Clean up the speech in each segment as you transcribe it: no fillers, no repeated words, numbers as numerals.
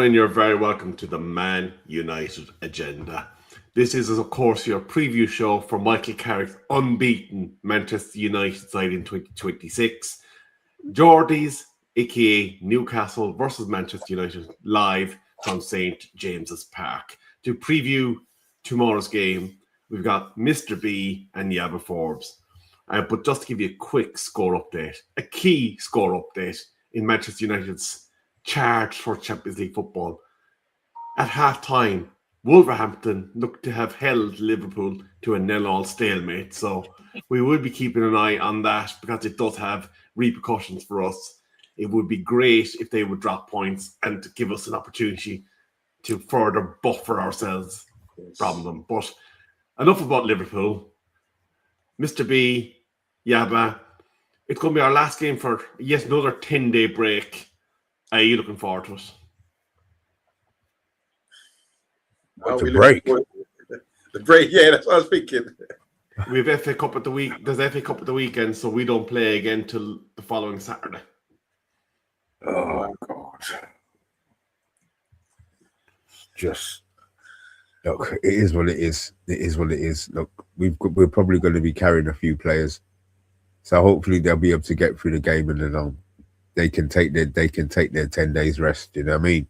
and you're very welcome to the Man United Agenda. This is, of course, your preview show for Michael Carrick's unbeaten Manchester United side in 2026. Geordies, aka Newcastle versus Manchester United, live from St. James's Park. To preview tomorrow's game, we've got Mr. B and Yabba Forbes. But just to give you a quick score update, a key score update in Manchester United's charge for Champions League football. At half-time, Wolverhampton looked to have held Liverpool to a 0-0 stalemate. So we will be keeping an eye on that because it does have repercussions for us. It would be great if they would drop points and to give us an opportunity to further buffer ourselves from them. But enough about Liverpool. Mr. B, Yabba, it's going to be our last game for yet another 10-day break. Are you looking forward to it? What's a break? The break, yeah, that's what I was thinking. We have FA Cup at the week. There's FA Cup at the weekend, so we don't play again till the following Saturday. Oh God! Just look, it is what it is. It is what it is. Look, we're probably going to be carrying a few players, so hopefully they'll be able to get through the game and then they can take their 10 days rest. You know what I mean?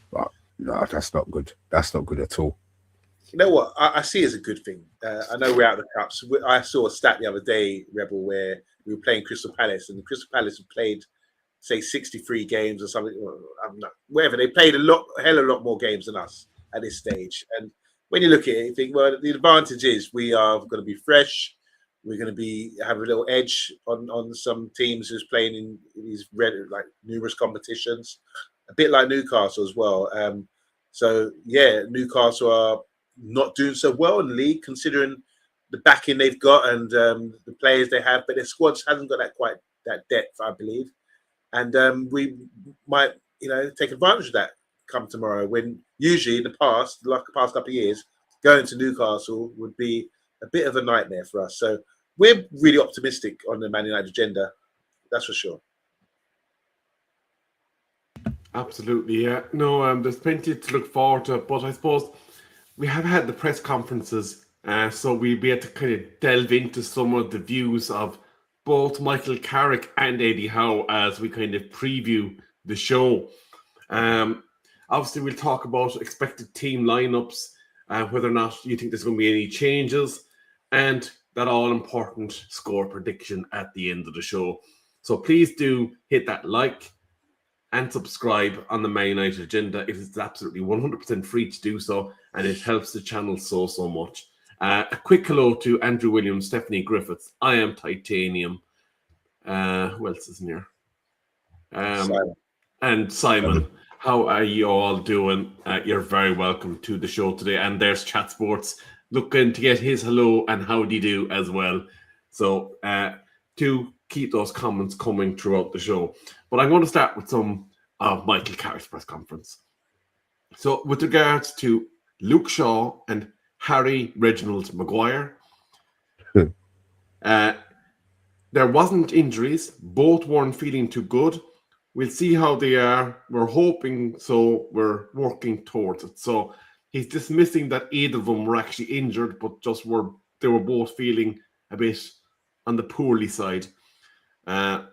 But no, that's not good. That's not good at all. You know what? I see it as a good thing. I know we're out of the cups. I saw a stat the other day, Rebel, where we were playing Crystal Palace, and Crystal Palace have played, say, 63 games or something. Whatever. They played a hell of a lot more games than us at this stage. And when you look at it, you think, well, the advantage is we are going to be fresh. We're going to have a little edge on some teams who's playing in these numerous competitions, a bit like Newcastle as well. So yeah, Newcastle are not doing so well in the league considering the backing they've got and the players they have, but their squad hasn't got that depth, I believe. And we might, take advantage of that come tomorrow. When usually in the past couple of years, going to Newcastle would be a bit of a nightmare for us. So we're really optimistic on the Man United agenda. That's for sure. Absolutely, yeah. No, there's plenty to look forward to, but I suppose we have had the press conferences, so we'll be able to kind of delve into some of the views of both Michael Carrick and Eddie Howe as we kind of preview the show. Obviously, we'll talk about expected team lineups, whether or not you think there's going to be any changes, and that all-important score prediction at the end of the show. So please do hit that like and subscribe on the Man United Agenda. It is absolutely 100% free to do so, and it helps the channel so much. A quick hello to Andrew Williams, Stephanie Griffiths, I Am Titanium. Who else is in here? Simon. And Simon. How are you all doing? You're very welcome to the show today. And there's Chat Sports looking to get his hello and howdy do as well. So to keep those comments coming throughout the show. But I'm going to start with some of Michael Carrick's press conference. So with regards to Luke Shaw and Harry Reginald Maguire, there wasn't injuries. Both weren't feeling too good. We'll see how they are. We're hoping so. We're working towards it. So he's dismissing that either of them were actually injured, but they were both feeling a bit on the poorly side.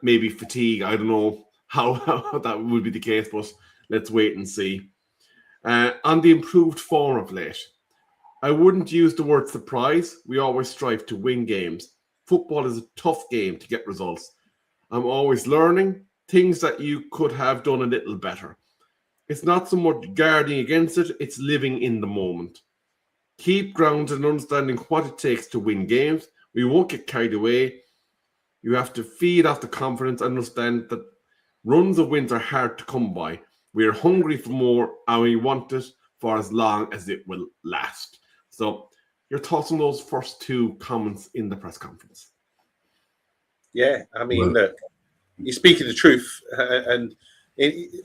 Maybe fatigue. I don't know how that would be the case, but let's wait and see. On the improved form of late, I wouldn't use the word surprise. We always strive to win games. Football is a tough game to get results. I'm always learning things that you could have done a little better. It's not so much guarding against it, it's living in the moment. Keep grounded and understanding what it takes to win games. We won't get carried away. You have to feed off the confidence, understand that runs of wins are hard to come by. We are hungry for more and we want it for as long as it will last. So your thoughts on those first two comments in the press conference? Yeah, I mean, look, he's speaking the truth. And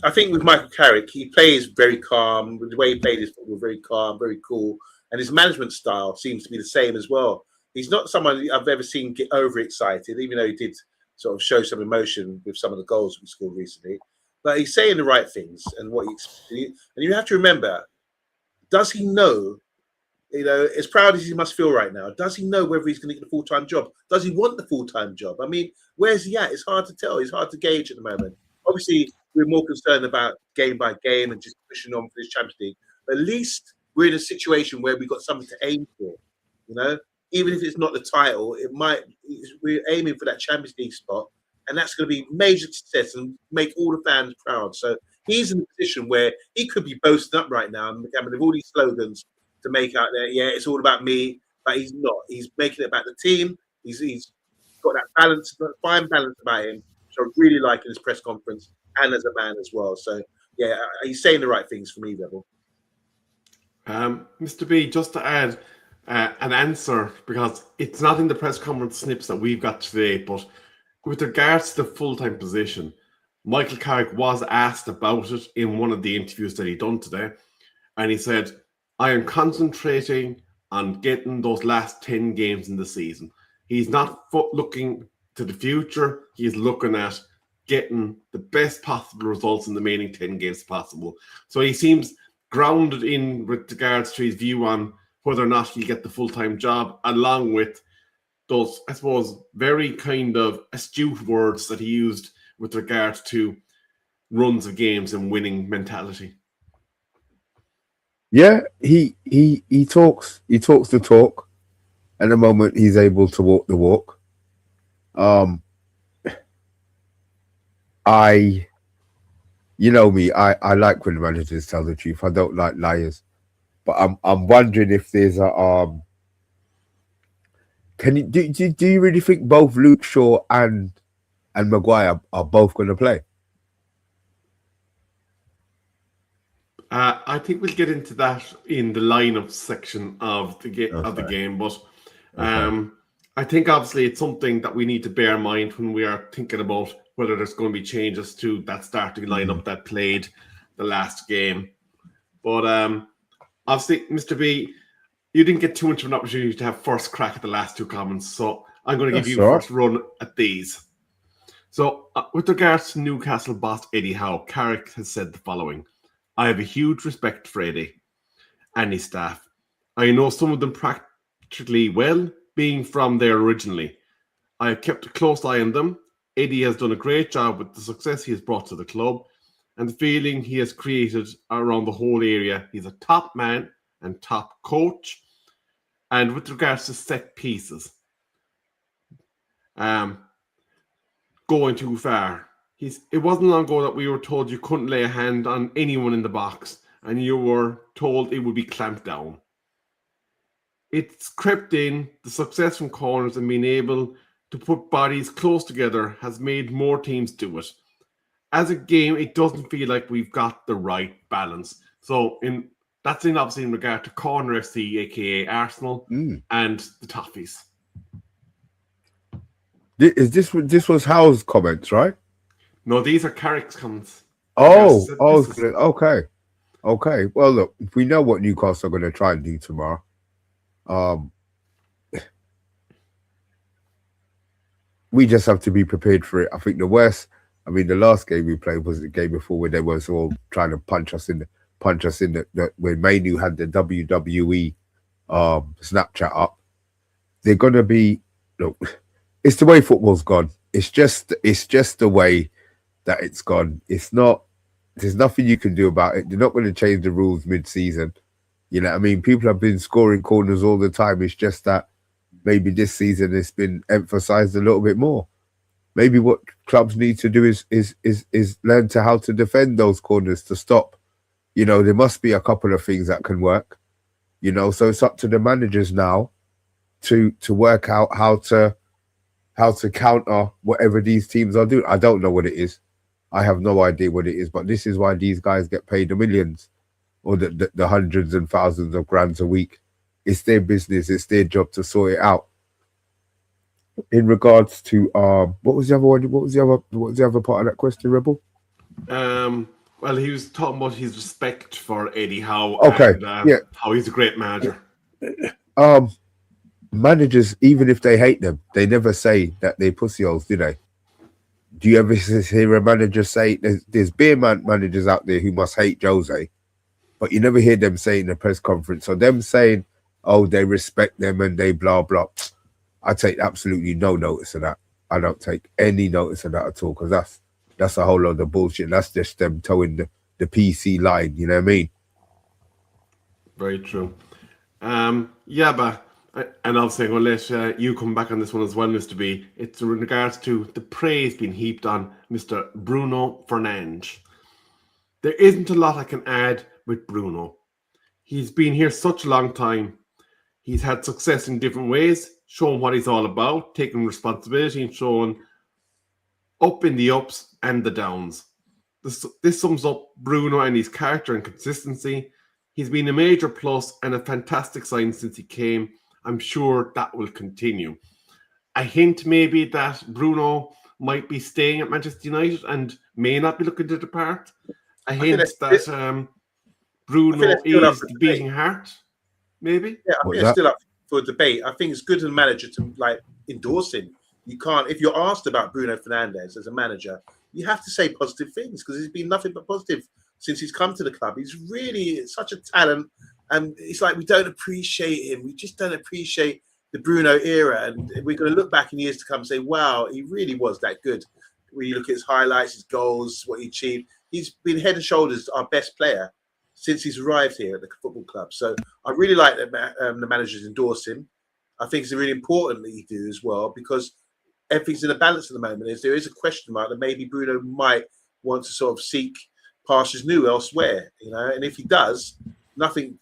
I think with Michael Carrick, he plays very calm. The way he played his football, very calm, very cool. And his management style seems to be the same as well. He's not someone I've ever seen get overexcited, even though he did sort of show some emotion with some of the goals we scored recently. but he's saying the right things and and you have to remember, does he know? As proud as he must feel right now, does he know whether he's going to get a full-time job? Does he want the full-time job? I mean, where's he at? It's hard to tell. It's hard to gauge at the moment. Obviously, we're more concerned about game by game and just pushing on for this Champions League. But at least we're in a situation where we've got something to aim for. Even if it's not the title, we're aiming for that Champions League spot, and that's going to be major success and make all the fans proud. So he's in a position where he could be boasting up right now and having all these slogans to make out there, yeah, it's all about me, but he's not. He's making it about the team. He's got that balance, fine balance about him. So I really like in his press conference and as a man as well. So yeah, he's saying the right things for me, Rebel. Mr. B, just to add an answer, because it's not in the press conference snips that we've got today, but with regards to the full-time position, Michael Carrick was asked about it in one of the interviews that he done today, and he said, I am concentrating on getting those last 10 games in the season. He's not looking to the future. He's looking at getting the best possible results in the remaining 10 games possible. So he seems grounded in with regards to his view on whether or not he'll get the full-time job, along with those, I suppose, very kind of astute words that he used with regards to runs of games and winning mentality. Yeah, he talks the talk. At the moment, he's able to walk the walk. You know me, I like when managers tell the truth. I don't like liars. But I'm wondering if there's a do you really think both Luke Shaw and Maguire are both going to play? I think we'll get into that in the lineup section of the game, but I think obviously it's something that we need to bear in mind when we are thinking about whether there's going to be changes to that starting lineup that played the last game. But obviously, Mr. B, you didn't get too much of an opportunity to have first crack at the last two comments, so I'm going to give you first run at these. So with regards to Newcastle boss Eddie Howe, Carrick has said the following: I have a huge respect for Eddie and his staff. I know some of them practically well, being from there originally. I have kept a close eye on them. Eddie has done a great job with the success he has brought to the club and the feeling he has created around the whole area. He's a top man and top coach. And with regards to set pieces, going too far. It wasn't long ago that we were told you couldn't lay a hand on anyone in the box, and you were told it would be clamped down. It's crept in. The success from corners and being able to put bodies close together has made more teams do it. As a game, it doesn't feel like we've got the right balance. So that's obviously in regard to Corner FC, aka Arsenal, and the Toffees. This was Howe's comments, right? No, these are Carrick's comments. Okay. Well, look, we know what Newcastle are going to try and do tomorrow. We just have to be prepared for it. I think the last game we played was the game before where they was all trying to punch us in the when Manu had the WWE Snapchat up. They're going to be, look, it's the way football's gone. It's just the way that it's gone. There's nothing you can do about it. They're not going to change the rules mid-season. You know what I mean? People have been scoring corners all the time. It's just that maybe this season it's been emphasized a little bit more. Maybe what clubs need to do is learn to how to defend those corners to stop. You know, there must be a couple of things that can work. You know, so it's up to the managers now to work out how to counter whatever these teams are doing. I don't know what it is. I have no idea what it is, but this is why these guys get paid the millions or the hundreds and thousands of grands a week. It's their business. It's their job to sort it out. In regards to what was the other one? What was the other part of that question, Rebel? Well, he was talking about his respect for Eddie Howe. Okay, and, how he's a great manager. Managers, even if they hate them, they never say that they're pussy holes, do they? do you ever hear a manager say there's beer managers out there who must hate Jose, but you never hear them say in a press conference, or them saying, oh, they respect them and they blah blah. I take absolutely no notice of that. I don't take any notice of that at all, because that's a whole lot of bullshit. That's just them towing the PC line, you know what I mean? Very true. Yeah, but and I'll say, well, let you come back on this one as well, Mr. B. It's in regards to the praise being heaped on Mr. Bruno Fernandes. There isn't a lot I can add with Bruno. He's been here such a long time. He's had success in different ways, showing what he's all about, taking responsibility and showing up in the ups and the downs. This sums up Bruno and his character and consistency. He's been a major plus and a fantastic sign since he came. I'm sure that will continue. A hint maybe that Bruno might be staying at Manchester United and may not be looking to depart. A hint that Bruno is the beating heart, maybe? Yeah, I think it's still up for debate. I think it's good as a manager to like endorse him. You can't, if you're asked about Bruno Fernandes as a manager, you have to say positive things, because he's been nothing but positive since he's come to the club. He's really such a talent, and it's like we don't appreciate him. We just don't appreciate the Bruno era, and we're going to look back in years to come and say, wow, he really was that good. When you look at his highlights, his goals, what he achieved, he's been head and shoulders our best player since he's arrived here at the football club. So I really like that the managers endorse him. I think it's really important that you do as well, because everything's in a balance at the moment. There is a question mark that maybe Bruno might want to sort of seek pastures new elsewhere, you know. And if he does, nothing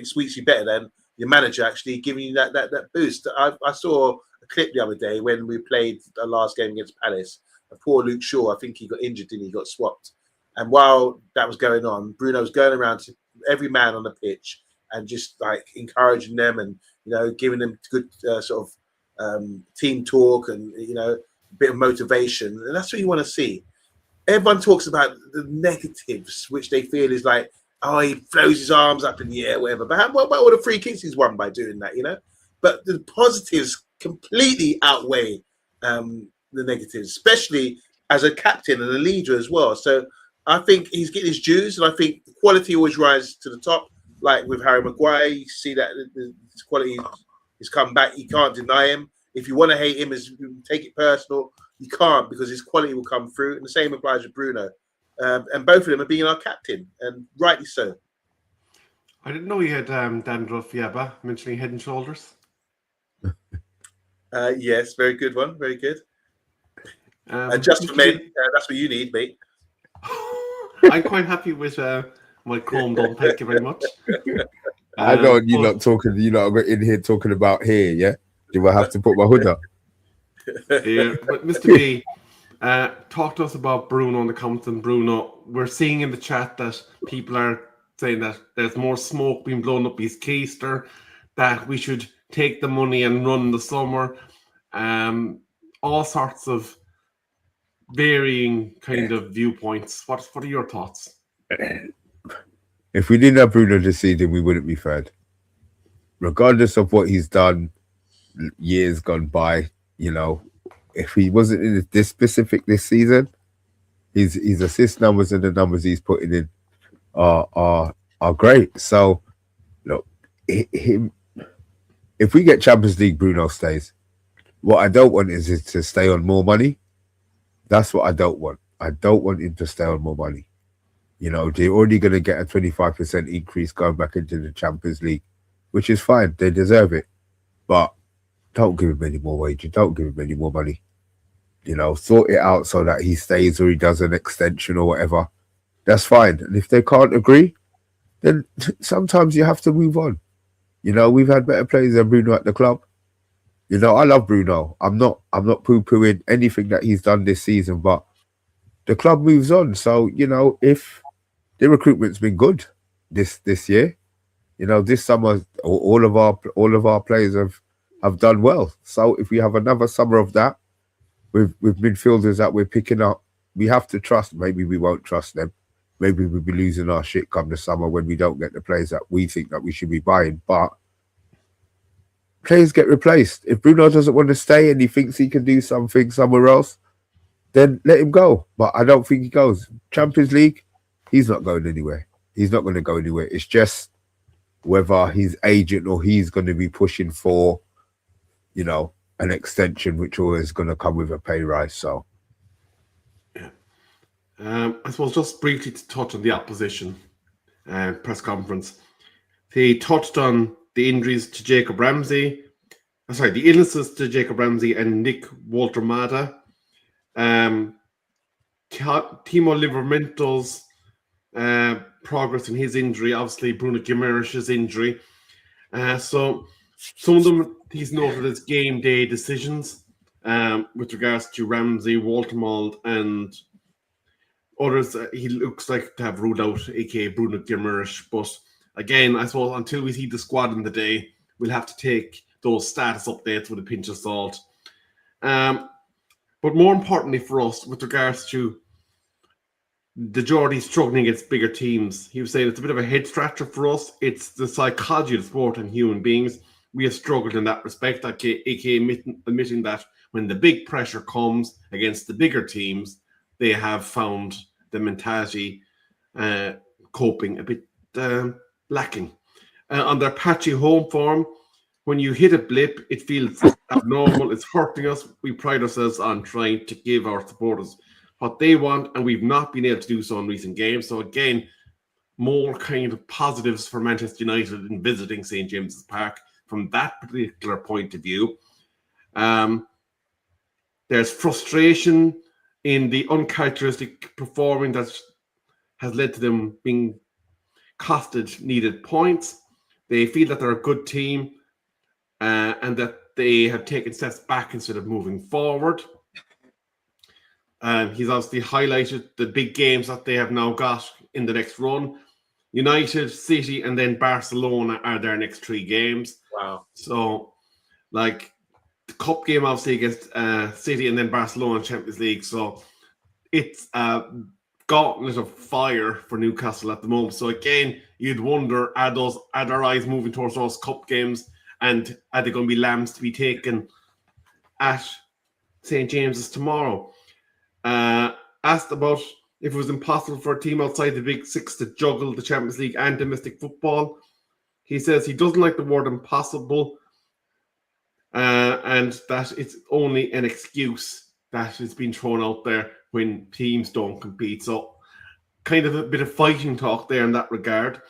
sweets you better than your manager actually giving you that boost. I saw a clip the other day when we played the last game against Palace. Poor Luke Shaw, I think he got injured, didn't he? He got swapped. And while that was going on, Bruno was going around to every man on the pitch and just like encouraging them and, you know, giving them good sort of team talk and, you know, a bit of motivation. And that's what you want to see. Everyone talks about the negatives, which they feel is like, oh, he throws his arms up in the air, whatever. But what about all the free kicks he's won by doing that, you know? But the positives completely outweigh the negatives, especially as a captain and a leader as well. So I think he's getting his dues, and I think the quality always rises to the top. Like with Harry Maguire, you see that the quality has come back. You can't deny him. If you want to hate him, take it personal. You can't, because his quality will come through. And the same applies with Bruno. And both of them are being our captain, and rightly so. I didn't know you had dandruff, Yaba, mentioning Head and Shoulders. Yes, very good one. Very good. Just for men, that's what you need, mate. I'm quite happy with my Chrome done. Thank you very much. I know you're not talking. You're not in here talking about hair. Yeah, do I have to put my hood up? Yeah, but Mr. B, talk to us about Bruno and the comments on Bruno. We're seeing in the chat that people are saying that there's more smoke being blown up his keister, that we should take the money and run the summer. All sorts of varying kind of viewpoints. What are your thoughts? If we didn't have Bruno this season, we wouldn't be third. Regardless of what he's done years gone by, you know, if he wasn't in this specific this season, his assist numbers and the numbers he's putting in are great. So look, if we get Champions League, Bruno stays. What I don't want is to stay on more money. That's what I don't want. I don't want him to stay on more money. You know, they're already going to get a 25% increase going back into the Champions League, which is fine. They deserve it. But don't give him any more wages. Don't give him any more money. You know, sort it out so that he stays or he does an extension or whatever. That's fine. And if they can't agree, then sometimes you have to move on. You know, we've had better players than Bruno at the club. You know, I love Bruno. I'm not poo-pooing anything that he's done this season, but the club moves on. So, you know, if the recruitment's been good this year, you know, this summer all of our players have done well. So if we have another summer of that with midfielders that we're picking up, we have to trust. Maybe we won't trust them. Maybe we'll be losing our shit come the summer when we don't get the players that we think that we should be buying. But players get replaced. If Bruno doesn't want to stay and he thinks he can do something somewhere else, then let him go. But I don't think he goes. Champions League, he's not going anywhere. He's not going to go anywhere. It's just whether his agent or he's going to be pushing for, an extension, which always going to come with a pay rise. So, I suppose just briefly to touch on the opposition press conference. They touched on the injuries to Jacob Ramsey. The illnesses to Jacob Ramsey and Nick Walter-Mada. Timo Livermento's progress in his injury, obviously Bruno Guimarães' injury. So some of them he's noted as game day decisions with regards to Ramsey, Waltermald, and others. He looks like to have ruled out, aka Bruno Guimarães. But again, I suppose until we see the squad in the day, we'll have to take those status updates with a pinch of salt. But more importantly for us, with regards to the Geordie struggling against bigger teams, he was saying it's a bit of a head scratcher for us. It's the psychology of the sport and human beings. We have struggled in that respect, aka admitting that when the big pressure comes against the bigger teams, they have found the mentality coping a bit lacking. On their patchy home form, when you hit a blip, it feels abnormal. It's hurting us. We pride ourselves on trying to give our supporters what they want, and we've not been able to do so in recent games. So again, more kind of positives for Manchester United in visiting St. James's Park from that particular point of view. There's frustration in the uncharacteristic performing that has led to them being costed needed points. They feel that they're a good team and that they have taken steps back instead of moving forward. He's obviously highlighted the big games that they have now got in the next run. United, City, and then Barcelona are their next 3 games. Wow. So, like, the cup game obviously against City and then Barcelona Champions League. So, it's a gauntlet of fire for Newcastle at the moment. So, again, you'd wonder, are their eyes moving towards those cup games, and are they going to be lambs to be taken at St. James's tomorrow? Asked about if it was impossible for a team outside the Big Six to juggle the Champions League and domestic football, he says he doesn't like the word impossible and that it's only an excuse that is being thrown out there when teams don't compete. So kind of a bit of fighting talk there in that regard.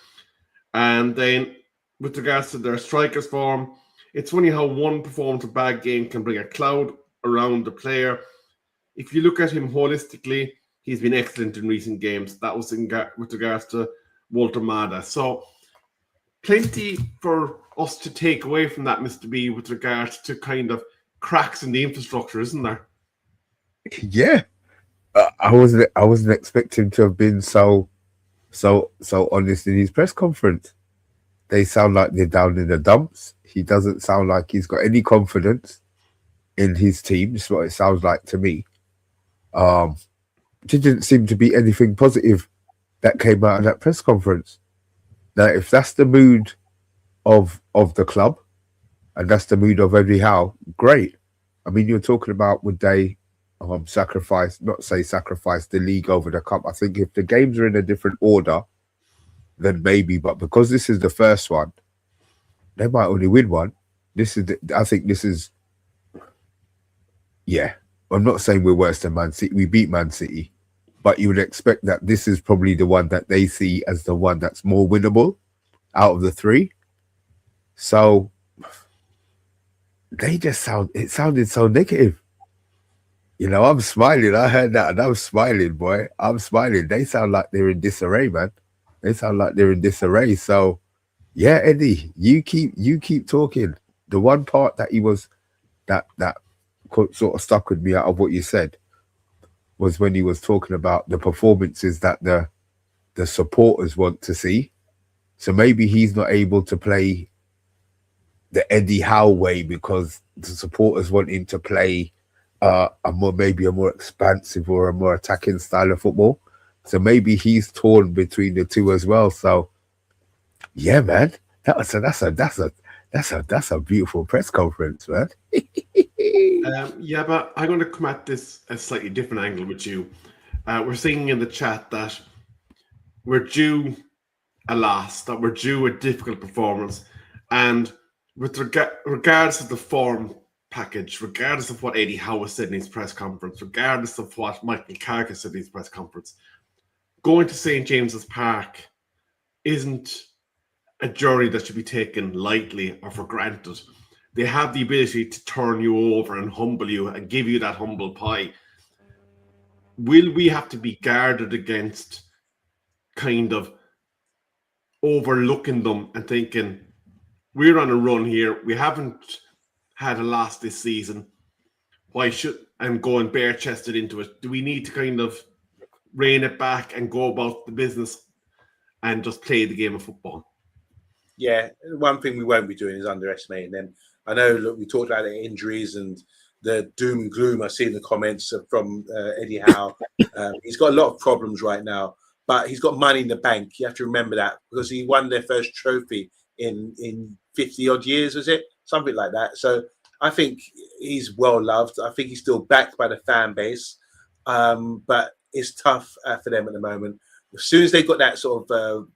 And then with regards to their strikers form, it's funny how one performance of bad game can bring a cloud around the player. If you look at him holistically, he's been excellent in recent games. That was with regards to Walter-Mada. So plenty for us to take away from that, Mr. B, with regards to kind of cracks in the infrastructure, isn't there? Yeah. I wasn't expecting to have been so honest in his press conference. They sound like they're down in the dumps. He doesn't sound like he's got any confidence in his team. That's what it sounds like to me. There didn't seem to be anything positive that came out of that press conference. Now, if that's the mood of the club and that's the mood of Eddie Howe, great. I mean, you're talking about would they sacrifice the league over the cup. I think if the games are in a different order, then maybe. But because this is the first one, they might only win one. Yeah. I'm not saying we're worse than Man City. We beat Man City. But you would expect that this is probably the one that they see as the one that's more winnable out of the 3. So it sounded so negative. I'm smiling. I heard that and I'm smiling, boy. I'm smiling. They sound like they're in disarray, man. They sound like they're in disarray. So yeah, Eddie, you keep talking. The one part that he was that sort of stuck with me out of what you said was when he was talking about the performances that the supporters want to see. So maybe he's not able to play the Eddie Howe way because the supporters want him to play maybe a more expansive or a more attacking style of football. So maybe he's torn between the two as well. So yeah, man, that's a beautiful press conference, man. Yeah, but I'm going to come at this a slightly different angle with you. We're saying in the chat that we're due a loss, that we're due a difficult performance, and with regards of the form package, regardless of what Eddie Howe said in his press conference, regardless of what Michael Carrick said in his press conference, going to St. James's Park isn't a journey that should be taken lightly or for granted. They have the ability to turn you over and humble you and give you that humble pie. Will we have to be guarded against kind of overlooking them and thinking, we're on a run here, we haven't had a loss this season, why should, and going bare-chested into it? Do we need to kind of rein it back and go about the business and just play the game of football? Yeah, one thing we won't be doing is underestimating them. I know, look, we talked about the injuries and the doom and gloom. I see in the comments from Eddie Howe. He's got a lot of problems right now, but he's got money in the bank. You have to remember that, because he won their first trophy in 50 odd years, was it? Something like that. So I think he's well loved. I think he's still backed by the fan base, but it's tough for them at the moment. As soon as they got that sort of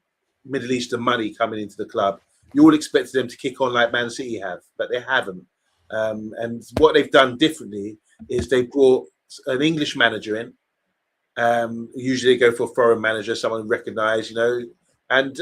Middle Eastern money coming into the club, you all expected them to kick on like Man City have, but they haven't. And what they've done differently is they brought an English manager in. Usually they go for a foreign manager, someone recognised, you know, and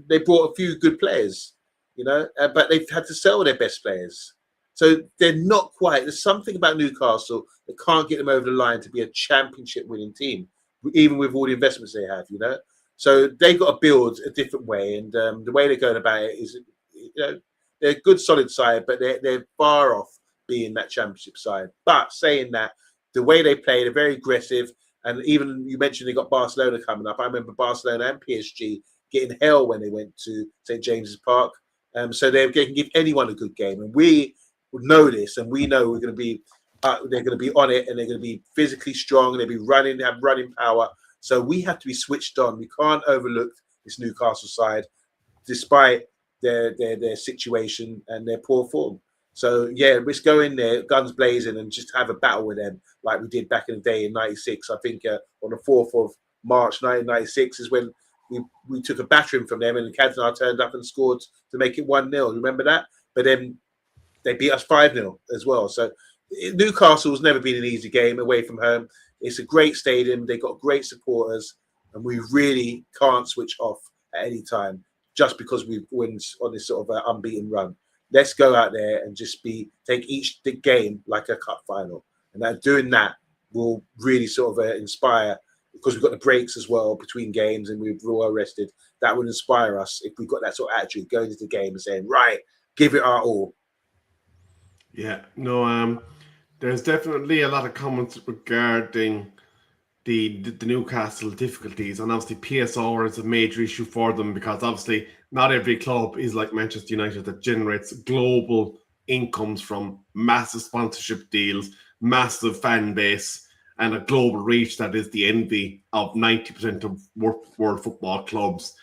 they brought a few good players, you know, but they've had to sell their best players. So they're not quite, there's something about Newcastle that can't get them over the line to be a championship winning team, even with all the investments they have, you know. So they've got to build a different way, and the way they're going about it is, you know, they're a good solid side, but they're far off being that championship side. But saying that, the way they play, they're very aggressive, and even you mentioned they got Barcelona coming up. I remember Barcelona and PSG getting hell when they went to St. James's Park. So they can give anyone a good game, and we know this, and we know we're going to be they're going to be on it, and they're going to be physically strong, and they'll be running, they have running power. So we have to be switched on. We can't overlook this Newcastle side, despite their situation and their poor form. So yeah, let's go in there, guns blazing, and just have a battle with them like we did back in the day in '96. I think on the 4th of March 1996 is when we took a battering from them, and Cantona turned up and scored to make it 1-0. Remember that? But then they beat us 5-0 as well. So Newcastle's never been an easy game away from home. It's a great stadium. They've got great supporters, and we really can't switch off at any time just because we've won on this sort of unbeaten run. Let's go out there and just take each game like a cup final, and doing that will really sort of inspire, because we've got the breaks as well between games and we're well rested. That would inspire us if we've got that sort of attitude going into the game and saying, right, give it our all. Yeah, no, there's definitely a lot of comments regarding the Newcastle difficulties, and obviously PSR is a major issue for them, because obviously not every club is like Manchester United that generates global incomes from massive sponsorship deals, massive fan base, and a global reach that is the envy of 90% of world football clubs.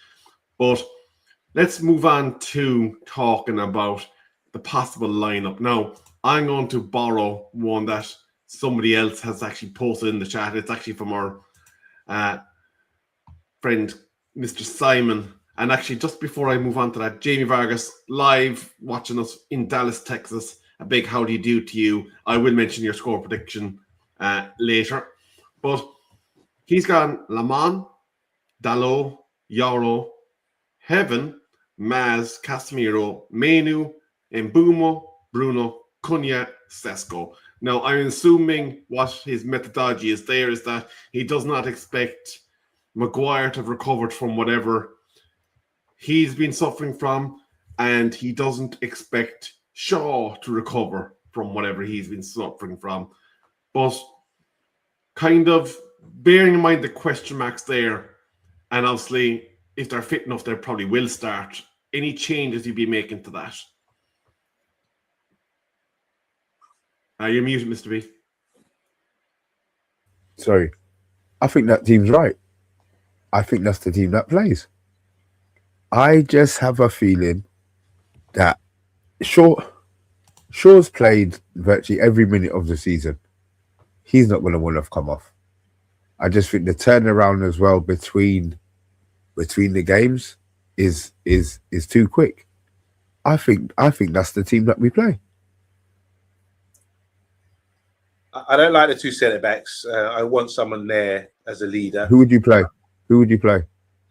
But let's move on to talking about the possible lineup. Now, I'm going to borrow one that somebody else has actually posted in the chat. It's actually from our friend, Mr. Simon. And actually, just before I move on to that, Jamie Vargas, live watching us in Dallas, Texas. A big how do you do to you. I will mention your score prediction later. But he's gone Lamont, Dalot, Yaro, Heaven, Maz, Casemiro, Menu, Mbumo, Bruno, Cunha, Sesko. Now, I'm assuming what his methodology is there is that he does not expect Maguire to have recovered from whatever he's been suffering from, and he doesn't expect Shaw to recover from whatever he's been suffering from. But kind of bearing in mind the question marks there, and obviously if they're fit enough, they probably will start. Any changes you'd be making to that? You're muted, Mr. B. Sorry. I think that team's right. I think that's the team that plays. I just have a feeling that, sure, Shaw's played virtually every minute of the season. He's not going to want to come off. I just think the turnaround as well between the games is too quick. I think that's the team that we play. I don't like the two centre backs. I want someone there as a leader. Who would you play?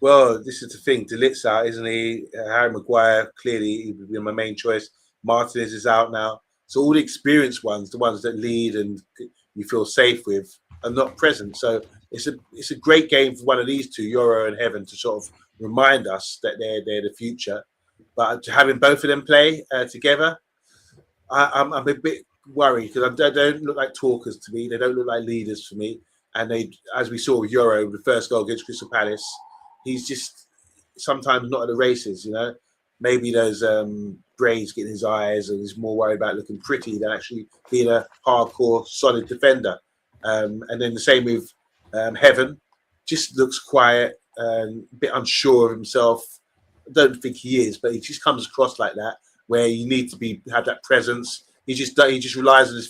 Well, this is the thing. De Ligt's out, isn't he? Harry Maguire, clearly, he would be my main choice. Martinez is out now. So all the experienced ones, the ones that lead and you feel safe with, are not present. So it's a great game for one of these two, Euro and Heaven, to sort of remind us that they're the future. But having both of them play together, I'm a bit worried because they don't look like talkers to me. They don't look like leaders for me. And they, as we saw with Euro, the first goal against Crystal Palace, he's just sometimes not at the races, you know. Maybe there's braids getting his eyes and he's more worried about looking pretty than actually being a hardcore, solid defender. And then the same with Heaven, just looks quiet and a bit unsure of himself. I don't think he is, but he just comes across like that, where you need to have that presence. He just relies on his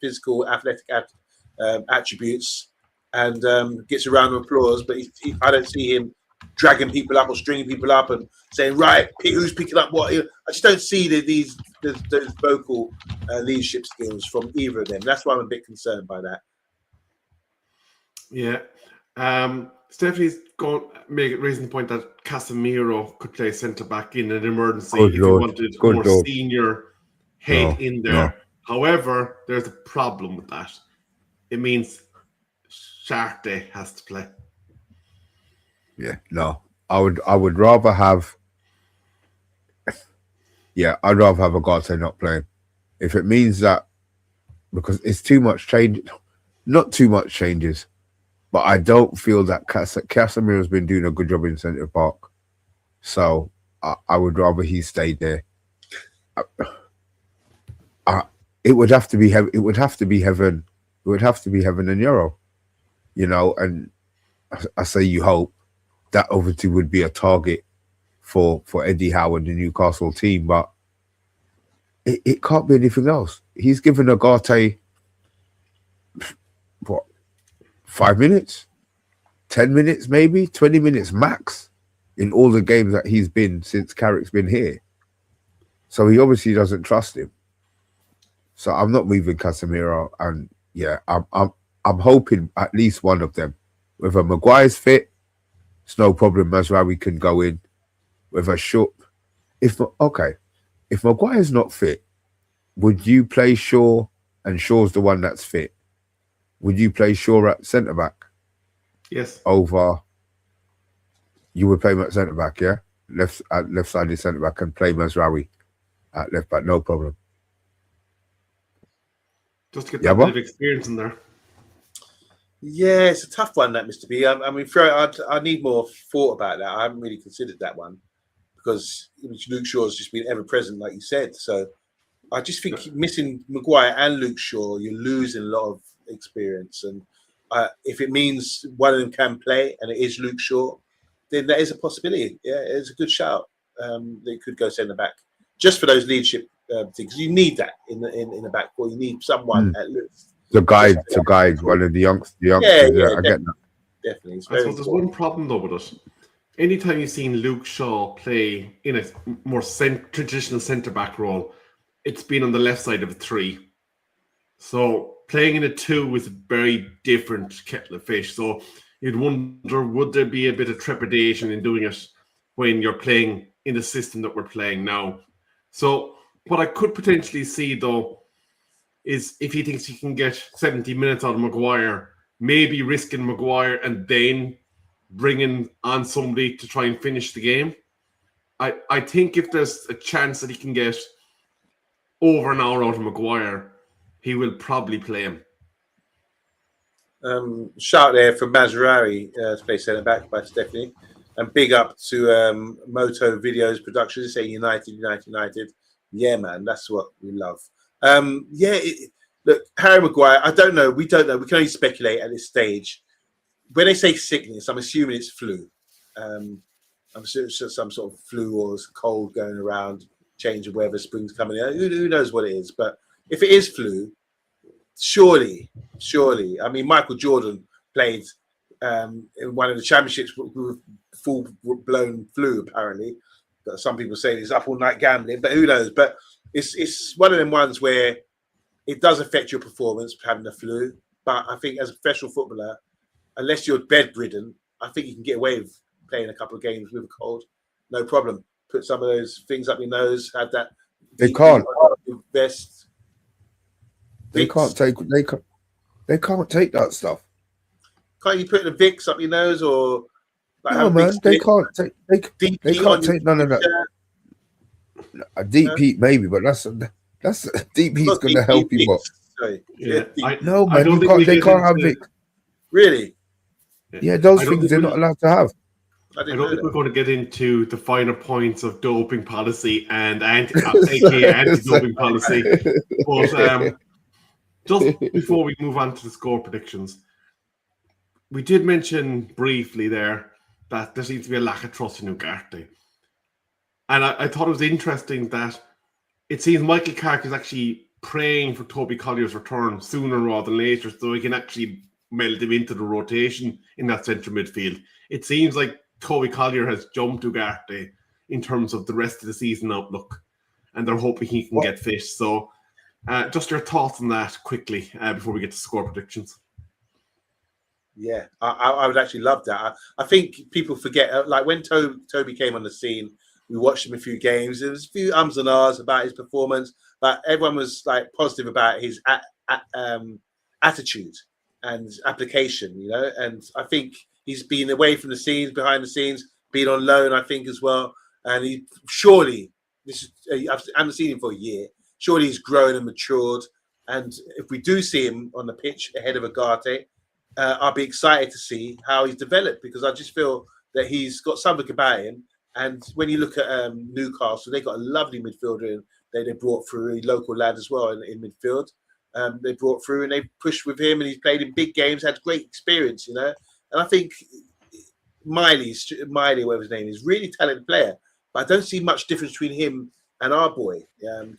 physical, athletic attributes and gets a round of applause. But I don't see him dragging people up or stringing people up and saying, right, who's picking up what. I just don't see those vocal leadership skills from either of them. That's why I'm a bit concerned by that. Yeah. Stephanie's going to raising the point that Casemiro could play centre back in an emergency if you wanted more senior head in there. No. However, there's a problem with that. It means Sharte has to play. Yeah, no. I would rather have I'd rather have Agate not playing. If it means that, because it's too much change, not too much changes, but I don't feel that Casemiro's been doing a good job in centre park. So I would rather he stayed there. It would have to be Heaven. It would have to be Heaven and Euro, you know. And I say you hope that obviously would be a target for Eddie Howe and the Newcastle team, but it can't be anything else. He's given Agate 5 minutes, 10 minutes, maybe 20 minutes max in all the games that he's been since Carrick's been here. So he obviously doesn't trust him. So I'm not moving Casemiro, and I'm hoping at least one of them. Whether Maguire's fit, it's no problem. MAZRAOui can go in. Whether if Maguire's not fit, would you play Shaw and Shaw's the one that's fit? Would you play Shaw at centre back? Yes. You would play him at centre back, yeah? Left-sided centre back and play MAZRAOui at left back, no problem. Just to get that bit of experience in there. Yeah, it's a tough one, that, Mr. B. I mean, I need more thought about that. I haven't really considered that one because Luke Shaw's just been ever present, like you said. So I just think missing Maguire and Luke Shaw, you're losing a lot of experience. And if it means one of them can play and it is Luke Shaw, then that is a possibility. Yeah, it's a good shout. They could go centre back just for those leadership things. You need that in the back four. You need someone at least to guide one of the youngsters. Yeah, I get that. Definitely. I suppose there's one problem though with it. Anytime you've seen Luke Shaw play in a more traditional centre back role, it's been on the left side of a 3. So playing in a 2 is a very different kettle of fish. So you'd wonder, would there be a bit of trepidation in doing it when you're playing in the system that we're playing now? So what I could potentially see, though, is if he thinks he can get 70 minutes out of Maguire, maybe risking Maguire and then bringing on somebody to try and finish the game. I think if there's a chance that he can get over an hour out of Maguire, he will probably play him. Shout there for MAZRAOui to play centre back by Stephanie. And big up to Moto Videos Productions saying United. Yeah, man, that's what we love. Look, Harry Maguire, I don't know. We don't know. We can only speculate at this stage. When they say sickness, I'm assuming it's flu. I'm assuming it's some sort of flu or cold going around. change of weather, spring's coming in. Who knows what it is? But if it is flu, surely, I mean, Michael Jordan played in one of the championships with full-blown flu, apparently. But some people say he's up all night gambling, but who knows? But it's one of them ones where it does affect your performance having the flu. But I think as a professional footballer, unless you're bedridden, I think you can get away with playing a couple of games with a cold, no problem. Put some of those things up your nose. Have that. They can't. Vest. They can't take. They can't take that stuff. Can't you put the Vicks up your nose or? Like No, man. They can't take. They can't take none of that. A deep heat, maybe, but that's deep heat's going to help you. What? Sorry. Yeah, No, man. They can't have Vicks. Really? Yeah, those things they're not allowed to have. I don't think we're going to get into the finer points of doping policy and anti-doping policy. But just before we move on to the score predictions, we did mention briefly there that there seems to be a lack of trust in Ugarte. And I thought it was interesting that it seems Michael Carrick is actually praying for Toby Collier's return sooner rather than later so he can actually meld him into the rotation in that centre midfield. It seems like Toby Collier has jumped Ugarte in terms of the rest of the season outlook, and they're hoping he can get fit. So just your thoughts on that quickly before we get to score predictions. Yeah, I would actually love that. I think people forget, like when Toby came on the scene, we watched him a few games. There was a few ums and ahs about his performance, but everyone was like positive about his attitude and application, you know. And I think he's been away from the scenes, behind the scenes, been on loan, I think, as well. And he surely, I haven't seen him for a year. Surely he's grown and matured. And if we do see him on the pitch ahead of Ugarte, I'll be excited to see how he's developed, because I just feel that he's got something about him. And when you look at Newcastle, they got a lovely midfielder they brought through, a local lad as well in midfield. They brought through and they pushed with him, and he's played in big games, had great experience, you know. And I think Miley, whatever his name is, really talented player. But I don't see much difference between him and our boy,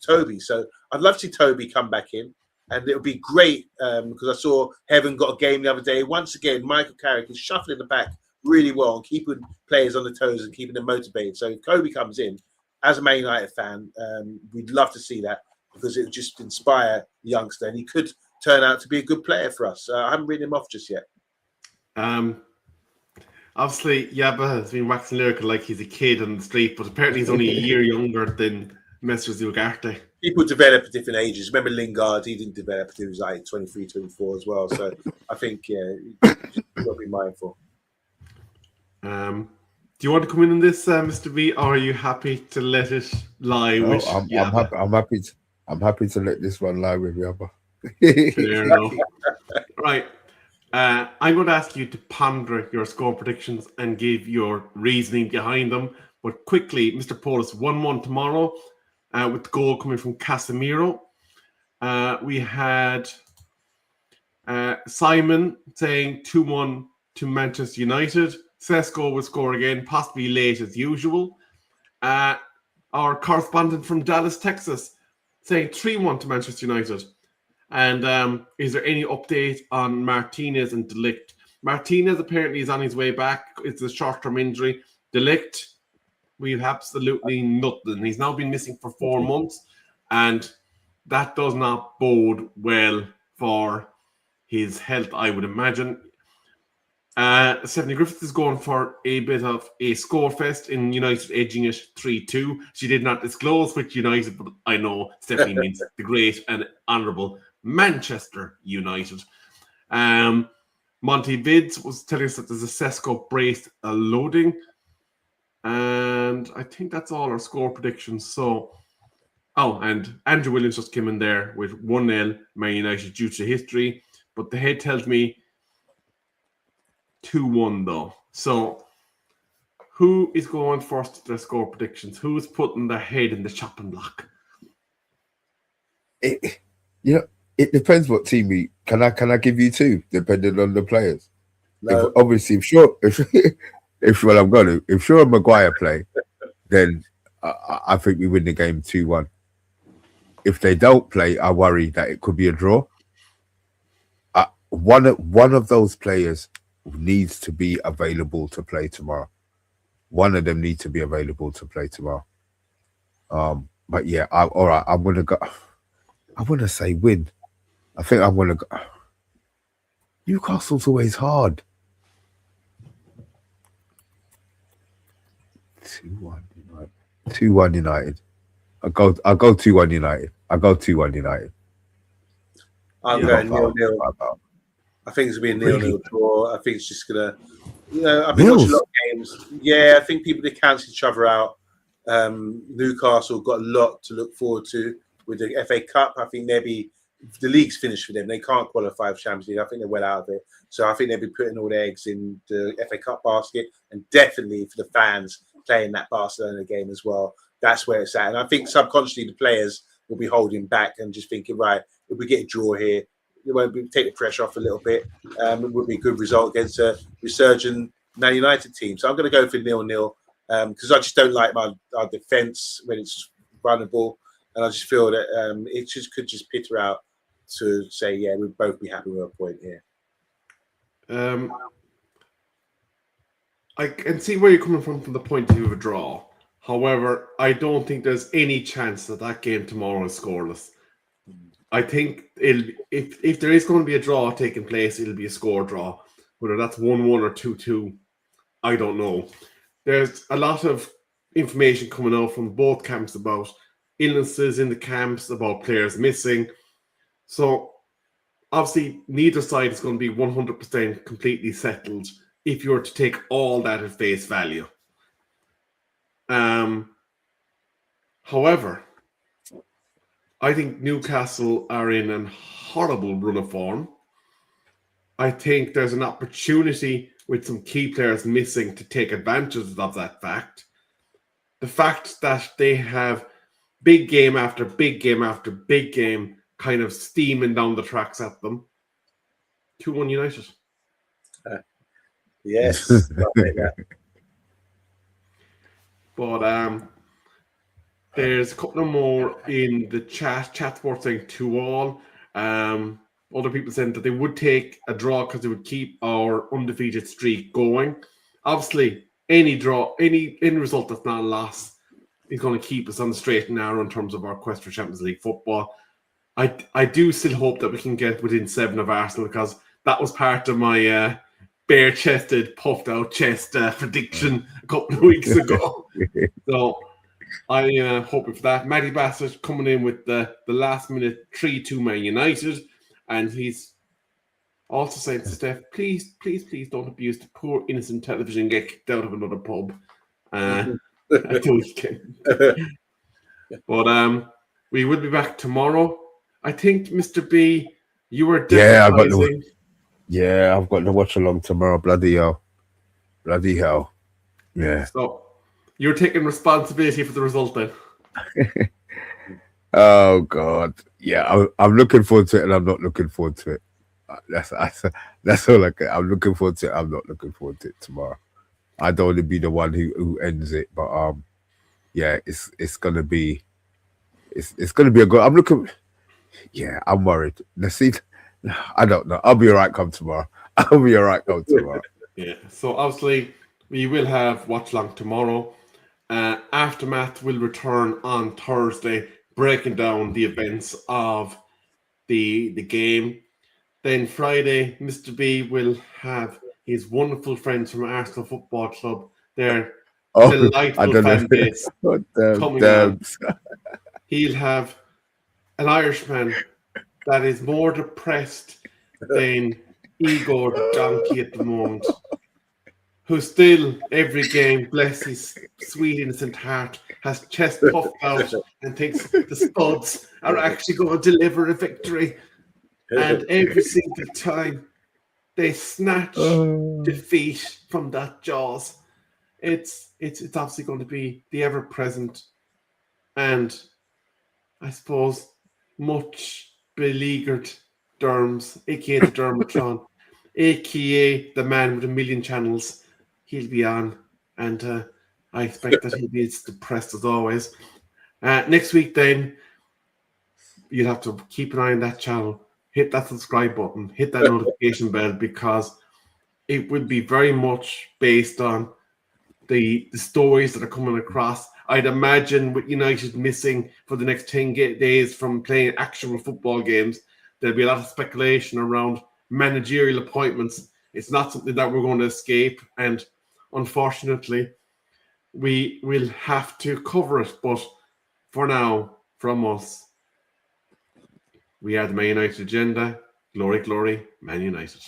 Toby. So I'd love to see Toby come back in. And it would be great because I saw Heaven got a game the other day. Once again, Michael Carrick is shuffling the back really well and keeping players on the toes and keeping them motivated. So if Kobe comes in, as a Man United fan, we'd love to see that, because it would just inspire the youngster, and he could turn out to be a good player for us. I haven't written him off just yet. Obviously, Yabba has been waxing lyrical like he's a kid on the street, but apparently he's only a year younger than Mesut Ugarte. People develop at different ages. Remember Lingard, he didn't develop until he was like 23, 24 as well. So I think, you've got to be mindful. Do you want to come in on this, Mr. B, or are you happy to let it lie? No, I'm happy to let this one lie with Yabba. Fair enough. Right. I'm going to ask you to ponder your score predictions and give your reasoning behind them. But quickly, Mr. Polis, 1-1 tomorrow with the goal coming from Casemiro. We had Simon saying 2-1 to Manchester United. Sesko will score again, possibly late as usual. Our correspondent from Dallas, Texas, saying 3-1 to Manchester United. And is there any update on Martinez and De Ligt? Martinez apparently is on his way back. It's a short-term injury. De Ligt, we have absolutely nothing. He's now been missing for 4 months, and that does not bode well for his health, I would imagine. Stephanie Griffiths is going for a bit of a score fest in United edging it 3-2. She did not disclose which United, but I know Stephanie means the great and honourable Manchester United. Monty Vids was telling us that there's a Sesko brace loading. And I think that's all our score predictions. So, and Andrew Williams just came in there with 1-0 Man United due to history. But the head tells me 2-1 though. So who is going first to the score predictions? Who's putting their head in the chopping block? It depends what team we can I give you two, depending on the players. No. If Shaw and Maguire play, then I think we win the game 2-1. If they don't play, I worry that it could be a draw. One of those players needs to be available to play tomorrow. One of them needs to be available to play tomorrow. But yeah, all right. I'm gonna go. I want to say win. I think I'm gonna go. Newcastle's always hard. 2-1 United. 2-1 United. I go 2-1 United. I go 2-1 United. I'm going 0-0. I think it's going to be a 0-0 draw. I think it's just going to, I've been watching a lot of games. Yeah, I think people, they cancel each other out. Newcastle got a lot to look forward to with the FA Cup. I think the league's finished for them. They can't qualify for Champions League. I think they're well out of it. So I think they'll be putting all their eggs in the FA Cup basket, and definitely for the fans playing that Barcelona game as well. That's where it's at. And I think subconsciously the players will be holding back and just thinking, right, if we get a draw here, it won't take the pressure off a little bit. It would be a good result against a resurgent Man United team. So I'm going to go for 0-0 because I just don't like our defence when it's vulnerable. And I just feel that it could just pitter out to say, yeah, we'd both be happy with a point here. I can see where you're coming from the point of view of a draw. However, I don't think there's any chance that game tomorrow is scoreless. I think if there is going to be a draw taking place, it'll be a score draw. Whether that's 1-1 or 2-2, I don't know. There's a lot of information coming out from both camps about illnesses in the camps, about players missing. So obviously neither side is going to be 100% completely settled if you were to take all that at face value. However, I think Newcastle are in a horrible run of form. I think there's an opportunity with some key players missing to take advantage of that fact. The fact that they have big game after big game after big game kind of steaming down the tracks at them. 2-1 United. Yes. But there's a couple more in the chat. Chat Sports saying 2-2. Other people saying that they would take a draw because it would keep our undefeated streak going. Obviously, any draw, any result that's not a loss is going to keep us on the straight and narrow in terms of our quest for Champions League football. I do still hope that we can get within 7 of Arsenal, because that was part of my bare-chested, puffed-out chest prediction a couple of weeks ago. So I hoping for that. Matty Bassett coming in with the last-minute 3-2 Man United, and he's also saying to Steph, please don't abuse the poor innocent television, get kicked out of another pub at the weekend. But we will be back tomorrow. I think, Mr. B, you were advertising. I've got to watch along tomorrow. Bloody hell. Yeah. So you're taking responsibility for the result then? Oh God. Yeah, I'm looking forward to it, and I'm not looking forward to it. That's all I can. I'm looking forward to it. I'm not looking forward to it tomorrow. I don't want to be the one who ends it, but yeah, it's gonna be a good. I'm looking. Yeah, I'm worried. I don't know. I'll be all right come tomorrow. Yeah. So obviously we will have watch along tomorrow. Aftermath will return on Thursday, breaking down the events of the game. Then Friday, Mr. B will have his wonderful friends from Arsenal Football Club, their delightful fan base coming on. He'll have an Irishman that is more depressed than Igor Donkey at the moment, who still, every game, bless his sweet innocent heart, has chest puffed out and thinks the Spuds are actually going to deliver a victory. And every single time they snatch defeat from that jaws, it's obviously going to be the ever-present and, I suppose, much beleaguered Derms, aka the Dermatron, aka the man with a million channels. He'll be on, and I expect that he needs depressed as always. Next week, then, you'll have to keep an eye on that channel. Hit that subscribe button. Hit that notification bell, because it would be very much based on the stories that are coming across. I'd imagine with United missing for the next 10 days from playing actual football games, there'll be a lot of speculation around managerial appointments. It's not something that we're going to escape, and unfortunately, we will have to cover it. But for now, from us, we are the Man United agenda. Glory, glory, Man United.